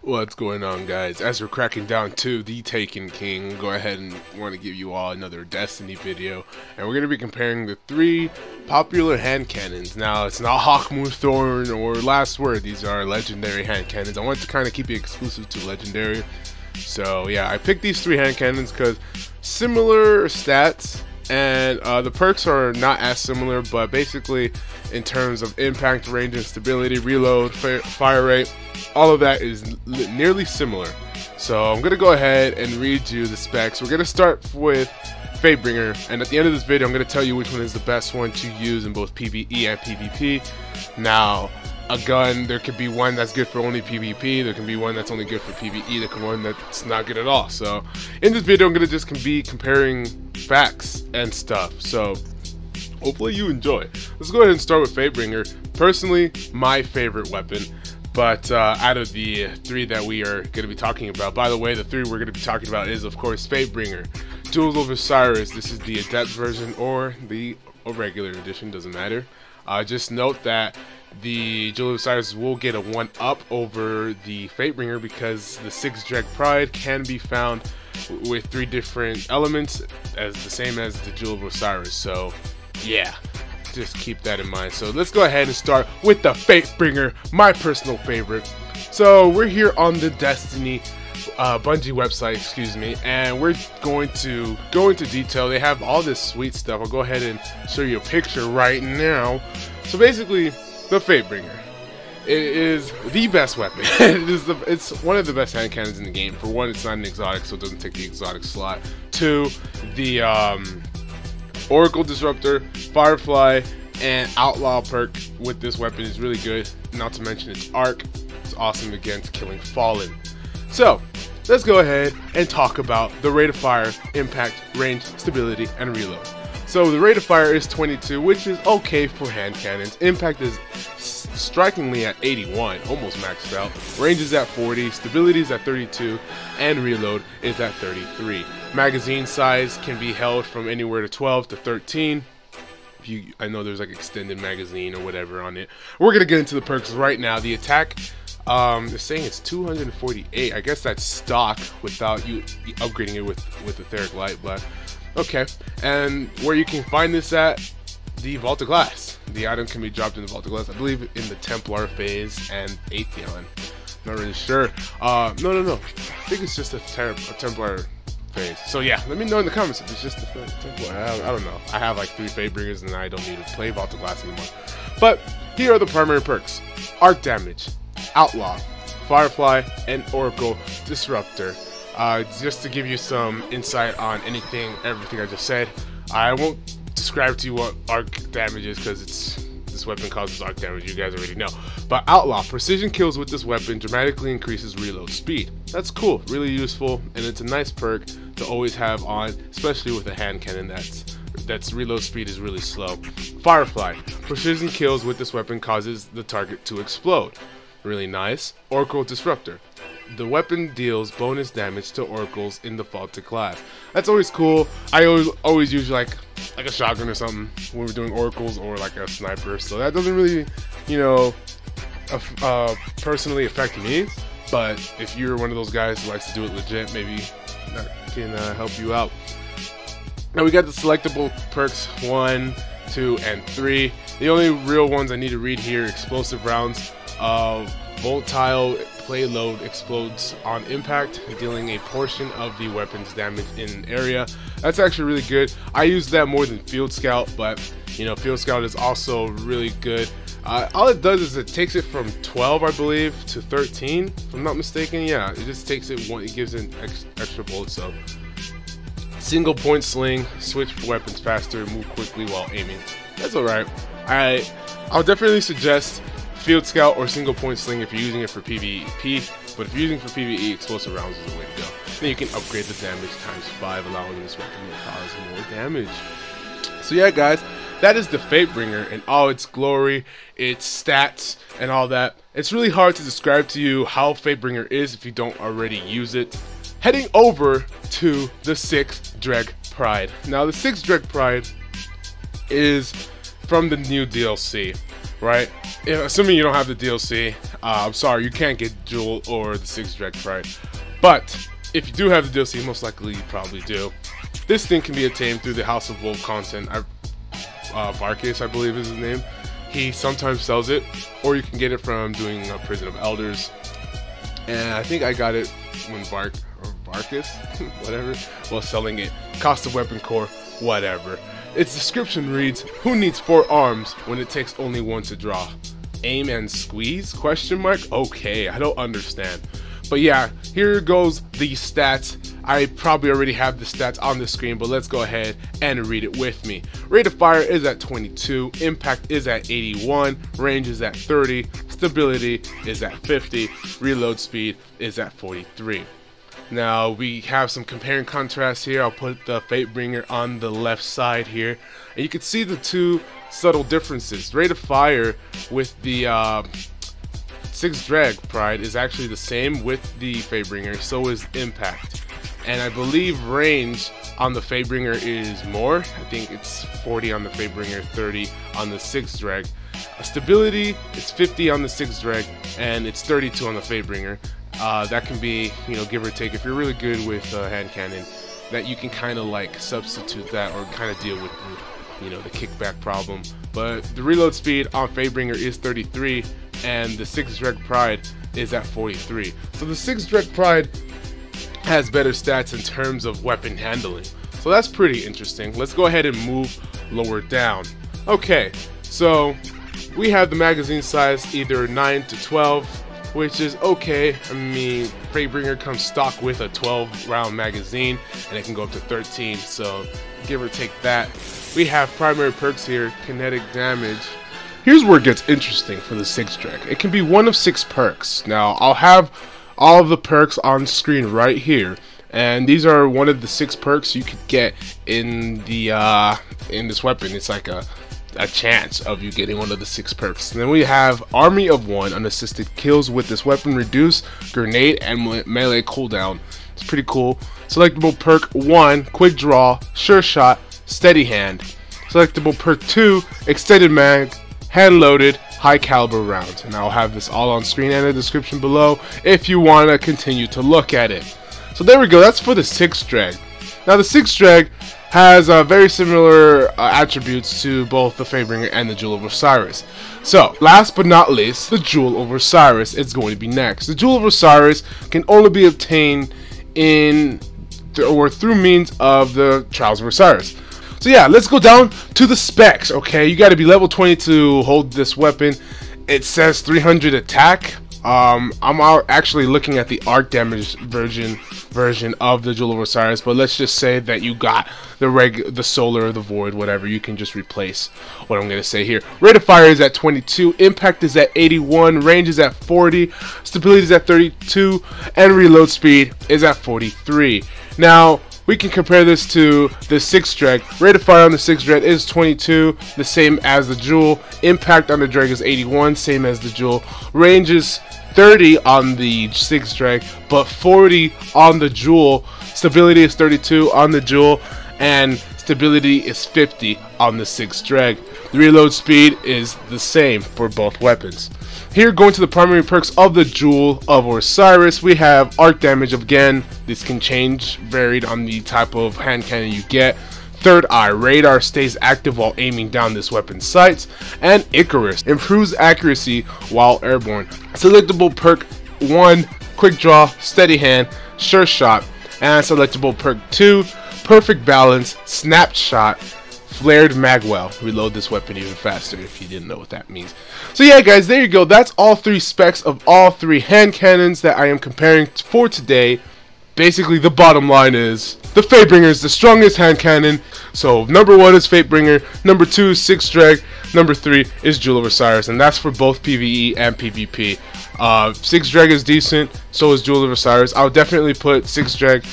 What's going on, guys? As we're cracking down to the Taken King, go ahead and want to give you all another Destiny video, and we're going to be comparing the three popular hand cannons. Now, it's not Hawkmoon Thorn or Last Word. These are legendary hand cannons. I wanted to kind of keep it exclusive to legendary. So yeah, I picked these three hand cannons because similar stats, and the perks are not as similar, but basically in terms of impact, range, and stability, reload, fire rate, all of that is nearly similar. So I'm going to go ahead and read you the specs. We're going to start with FateBringer, and at the end of this video I'm going to tell you which one is the best one to use in both PvE and PvP. Now, a gun, there could be one that's good for only PvP, there can be one that's only good for PvE, there can be one that's not good at all. So in this video I'm going to just be comparing facts and stuff, so hopefully you enjoy. Let's go ahead and start with FateBringer. Personally, my favorite weapon. But out of the three that we are going to be talking about, by the way, the three we're going to be talking about is, of course, FateBringer, Jewels of Osiris. This is the Adept version or the regular edition, doesn't matter. Just note that the Jewel of Osiris will get a 1-up over the FateBringer because the 6 Dreg Pride can be found with 3 different elements as the same as the Jewel of Osiris. So, yeah. Just keep that in mind. So let's go ahead and start with the FateBringer, my personal favorite. So we're here on the Destiny Bungie website, excuse me, and we're going to go into detail. They have all this sweet stuff. I'll go ahead and show you a picture right now. So basically, the FateBringer, it is the best weapon. It's one of the best hand cannons in the game. For one, it's not an exotic, so it doesn't take the exotic slot. 2, the Oracle Disruptor, Firefly, and Outlaw perk with this weapon is really good. Not to mention its arc. It's awesome against killing Fallen. So let's go ahead and talk about the rate of fire, impact, range, stability, and reload. So the rate of fire is 22, which is okay for hand cannons. Impact is strikingly at 81, almost maxed out. Range is at 40, stability is at 32, and reload is at 33. Magazine size can be held from anywhere to 12 to 13. I know there's like extended magazine or whatever on it. We're gonna get into the perks right now. The attack, they're saying it's 248. I guess that's stock without you upgrading it with etheric light, but okay. And where you can find this at, the Vault of Glass. The item can be dropped in the Vault of Glass, I believe, in the Templar phase and Atheon. Not really sure. No. I think it's just a Templar phase. So yeah, let me know in the comments if it's just a Templar. I don't know. I have like 3 FateBringers and I don't need to play Vault of Glass anymore. But here are the primary perks: Arc Damage, Outlaw, Firefly, and Oracle Disruptor. Just to give you some insight on everything I just said, I won't describe to you what arc damage is because this weapon causes arc damage, you guys already know. But Outlaw, precision kills with this weapon dramatically increases reload speed. That's cool, really useful, and it's a nice perk to always have on, especially with a hand cannon that's reload speed is really slow. Firefly, precision kills with this weapon causes the target to explode. Really nice. Oracle Disruptor, the weapon deals bonus damage to oracles in the Vaulted class. That's always cool. I always use like a shotgun or something when we're doing oracles, or like a sniper. So that doesn't really, you know, personally affect me. But if you're one of those guys who likes to do it legit, maybe that can help you out. Now we got the selectable perks 1, 2, and 3. The only real ones I need to read here: explosive rounds. Volatile payload explodes on impact, dealing a portion of the weapon's damage in an area. That's actually really good. I use that more than Field Scout, but you know, Field Scout is also really good. All it does is it takes it from 12, I believe, to 13, if I'm not mistaken. Yeah, it just takes it one, it gives it extra bullets. So single point sling, switch weapons faster, move quickly while aiming. That's alright. I'll definitely suggest Field Scout or single point sling if you're using it for PvP, but if you're using it for PvE, explosive rounds is the way to go. Then you can upgrade the damage times 5, allowing this weapon to cause more damage. So yeah, guys, that is the FateBringer in all its glory, its stats, and all that. It's really hard to describe to you how FateBringer is if you don't already use it. Heading over to the 6th Dreg Pride. Now the 6th Dreg Pride is from the new DLC. right? Assuming you don't have the DLC, I'm sorry, you can't get Jewel or the 6 Dreg Pride. But if you do have the DLC, most likely you probably do. This thing can be obtained through the House of Wolf content. Varkas, I believe is his name. He sometimes sells it, or you can get it from doing a Prison of Elders. And I think I got it when Varkas, whatever, was selling it. Cost of weapon core, whatever. Its description reads, "Who needs 4 arms when it takes only 1 to draw? Aim and squeeze? Question mark? Okay, I don't understand." But yeah, here goes the stats. I probably already have the stats on the screen, but let's go ahead and read it with me. Rate of fire is at 22, impact is at 81, range is at 30, stability is at 50, reload speed is at 43. Now we have some compare and contrast here. I'll put the FateBringer on the left side here, and you can see the 2 subtle differences. Rate of fire with the 6 Dreg Pride is actually the same with the FateBringer, so is impact. And I believe range on the FateBringer is more. I think it's 40 on the FateBringer, 30 on the 6 Dreg. Stability is 50 on the 6 Dreg, and it's 32 on the FateBringer. That can be, you know, give or take. If you're really good with hand cannon, that you can kind of like substitute that or kind of deal with the, you know, the kickback problem. But the reload speed on FateBringer is 33, and the 6 Dreg Pride is at 43. So the 6 Dreg Pride has better stats in terms of weapon handling. So that's pretty interesting. Let's go ahead and move lower down. Okay, so we have the magazine size either 9 to 12, which is okay. I mean, FateBringer comes stock with a 12 round magazine, and it can go up to 13, so give or take that. We have primary perks here, kinetic damage. Here's where it gets interesting for the 6 Dreg. It can be one of 6 perks. Now, I'll have all of the perks on screen right here, and these are one of the 6 perks you could get in the in this weapon. It's like a chance of you getting one of the 6 perks. And then we have Army of 1, unassisted kills with this weapon reduce grenade and melee cooldown. It's pretty cool. Selectable perk 1, quick draw, sure shot, steady hand. Selectable perk 2, extended mag, hand loaded, high caliber rounds. And I'll have this all on screen and in the description below if you want to continue to look at it. So there we go, that's for the 6 Dreg. Now the 6 Dreg has very similar attributes to both the FateBringer and the Jewel of Osiris. So last but not least, the Jewel of Osiris is going to be next. The Jewel of Osiris can only be obtained through means of the Trials of Osiris. So yeah, let's go down to the specs. Okay, you got to be level 20 to hold this weapon. It says 300 attack. I'm actually looking at the arc damage version of the Jewel of Osiris, but let's just say that you got the solar, the void, whatever. You can just replace what I'm gonna say here. Rate of fire is at 22, impact is at 81, range is at 40, stability is at 32, and reload speed is at 43. Now we can compare this to the 6 Dreg. Rate of fire on the 6 Dreg is 22, the same as the Jewel. Impact on the Dreg is 81, same as the Jewel. Range is 30 on the 6 Dreg, but 40 on the Jewel. Stability is 32 on the Jewel, and stability is 50 on the 6 Dreg. The reload speed is the same for both weapons. Here, going to the primary perks of the Jewel of Osiris, we have arc damage. Again, this can change, varied on the type of hand cannon you get. Third Eye, radar stays active while aiming down this weapon's sights. And Icarus, improves accuracy while airborne. Selectable perk 1, quick draw, steady hand, sure shot. And selectable perk 2, perfect balance, snapshot, flared magwell. Reload this weapon even faster if you didn't know what that means. So yeah guys, there you go. That's all 3 specs of all 3 hand cannons that I am comparing for today. Basically the bottom line is the FateBringer is the strongest hand cannon. So number 1 is FateBringer, number 2 is 6 Dreg, number 3 is Jewel of Osiris, and that's for both PvE and PvP. 6 Dreg is decent, so is Jewel of Osiris. I'll definitely put 6 Dreg.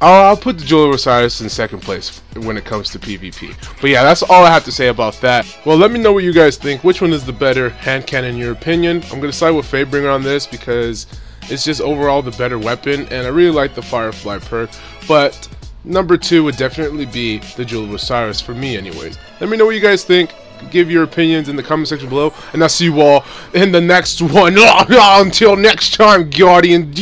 I'll put the Jewel of Osiris in second place when it comes to PvP. But yeah, that's all I have to say about that. Well, let me know what you guys think. Which one is the better hand cannon in your opinion? I'm going to side with FateBringer on this because it's just overall the better weapon, and I really like the Firefly perk. But number 2 would definitely be the Jewel of Osiris for me anyways. Let me know what you guys think. give your opinions in the comment section below, and I'll see you all in the next one. Until next time, Guardian.